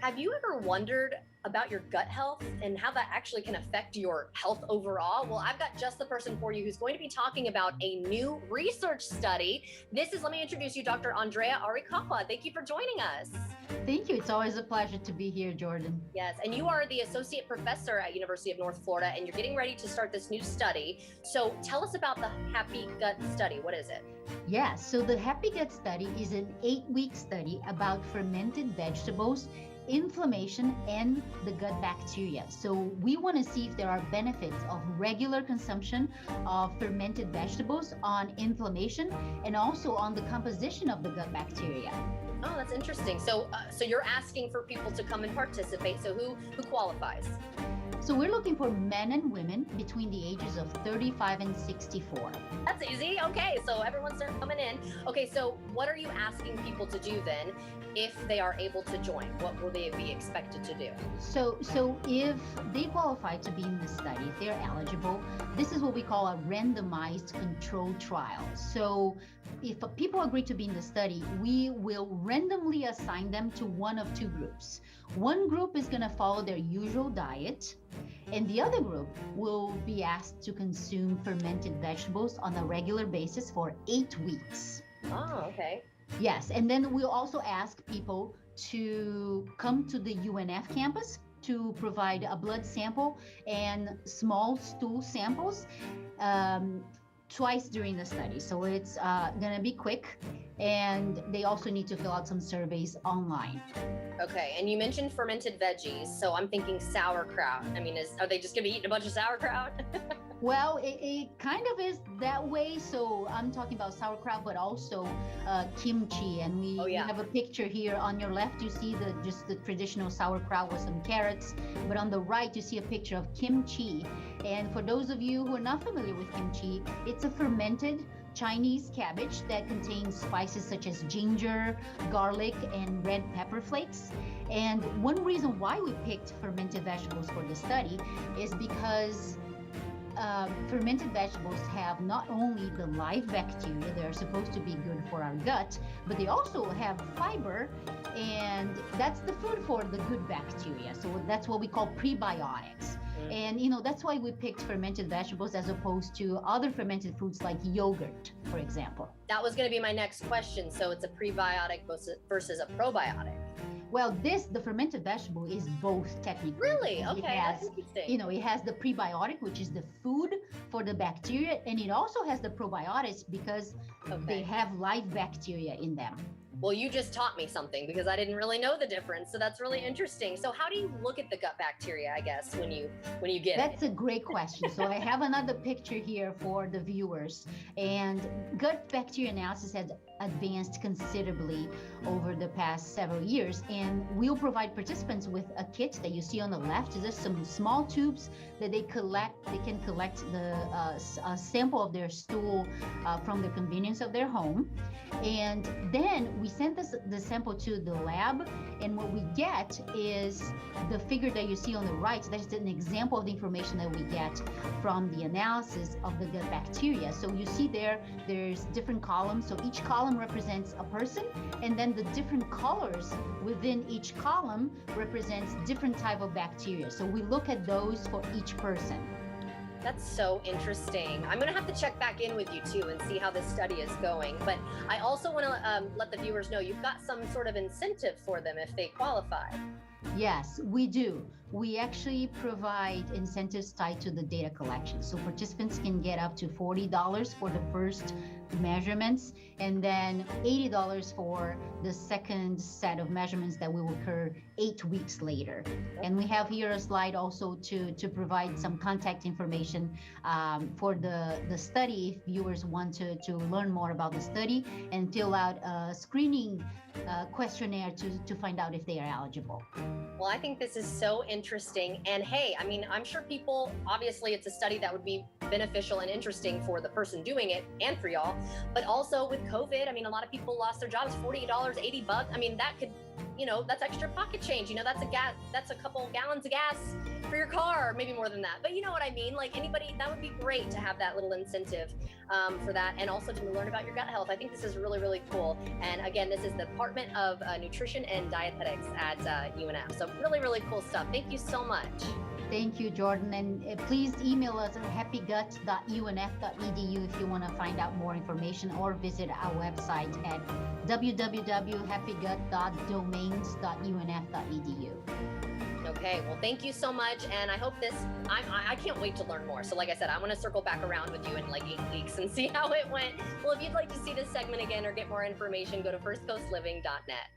Have you ever wondered about your gut health and how that actually can affect your health overall? Well, I've got just the person for you who's going to be talking about a new research study. Let me introduce you, Dr. Andrea Arikawa. Thank you for joining us. Thank you. It's always a pleasure to be here, Jordan. Yes, and you are the associate professor at University of North Florida, and you're getting ready to start this new study. So tell us about the Happy Gut Study. What is it? Yeah, so the Happy Gut Study is an 8-week study about fermented vegetables, inflammation, and the gut bacteria. So we want to see if there are benefits of regular consumption of fermented vegetables on inflammation and also on the composition of the gut bacteria. Oh, that's interesting. So you're asking for people to come and participate. So who qualifies? So we're looking for men and women between the ages of 35 and 64. That's easy. Okay, so everyone start coming in. Okay, so what are you asking people to do then if they are able to join? What will they be expected to do? So if they qualify to be in the study, if they're eligible, this is what we call a randomized controlled trial. So if people agree to be in the study, we will randomly assign them to one of two groups. One group is going to follow their usual diet, and the other group will be asked to consume fermented vegetables on a regular basis for 8 weeks. Oh, okay. Yes, and then we'll also ask people to come to the UNF campus to provide a blood sample and small stool samples twice during the study. So it's going to be quick, and they also need to fill out some surveys online. Okay, and you mentioned fermented veggies, so I'm thinking sauerkraut. I mean, are they just going to be eating a bunch of sauerkraut? Well, it kind of is that way. So I'm talking about sauerkraut, but also kimchi. And we have a picture here. On your left, you see just the traditional sauerkraut with some carrots. But on the right, you see a picture of kimchi. And for those of you who are not familiar with kimchi, it's a fermented Chinese cabbage that contains spices such as ginger, garlic, and red pepper flakes. And one reason why we picked fermented vegetables for the study is because fermented vegetables have not only the live bacteria that are supposed to be good for our gut, but they also have fiber, and that's the food for the good bacteria. So that's what we call prebiotics. And that's why we picked fermented vegetables as opposed to other fermented foods like yogurt, for example. That was going to be my next question. So it's a prebiotic versus a probiotic. Well, the fermented vegetable is both technically. Really? Okay, that's interesting. It has the prebiotic, which is the food for the bacteria, and it also has the probiotics because they have live bacteria in them. Well, you just taught me something because I didn't really know the difference. So that's really interesting. So how do you look at the gut bacteria, I guess, when you get That's a great question. So I have another picture here for the viewers. And gut bacteria analysis has advanced considerably over the past several years. And we'll provide participants with a kit that you see on the left. There's some small tubes that they can collect the sample of their stool from the convenience of their home. And then we send the sample to the lab, and what we get is the figure that you see on the right. So that's an example of the information that we get from the analysis of the gut bacteria. So you see there's different columns. So each column represents a person, and then the different colors within each column represents different type of bacteria. So we look at those for each person. That's so interesting. I'm going to have to check back in with you too and see how this study is going. But I also want to let the viewers know you've got some sort of incentive for them if they qualify. Yes, we do. We actually provide incentives tied to the data collection. So participants can get up to $40 for the first measurements, and then $80 for the second set of measurements that will occur 8 weeks later. And we have here a slide also to provide some contact information for the study if viewers want to learn more about the study and fill out a screening questionnaire to find out if they are eligible. Well, I think this is so interesting. And hey, I mean, I'm sure people, obviously it's a study that would be beneficial and interesting for the person doing it and for y'all. But also with COVID, I mean, a lot of people lost their jobs, $40, $80. I mean, that could that's extra pocket change. That's a couple gallons of gas for your car, maybe more than that. But you know what I mean? Like anybody, that would be great to have that little incentive for that. And also to learn about your gut health. I think this is really, really cool. And again, this is the Department of Nutrition and Dietetics at UNF. So really, really cool stuff. Thank you so much. Thank you, Jordan. And please email us at happygut.unf.edu if you want to find out more information, or visit our website at www.happygut.domains.unf.edu. Okay, well, thank you so much. And I hope I can't wait to learn more. So like I said, I want to circle back around with you in like 8 weeks and see how it went. Well, if you'd like to see this segment again or get more information, go to firstcoastliving.net.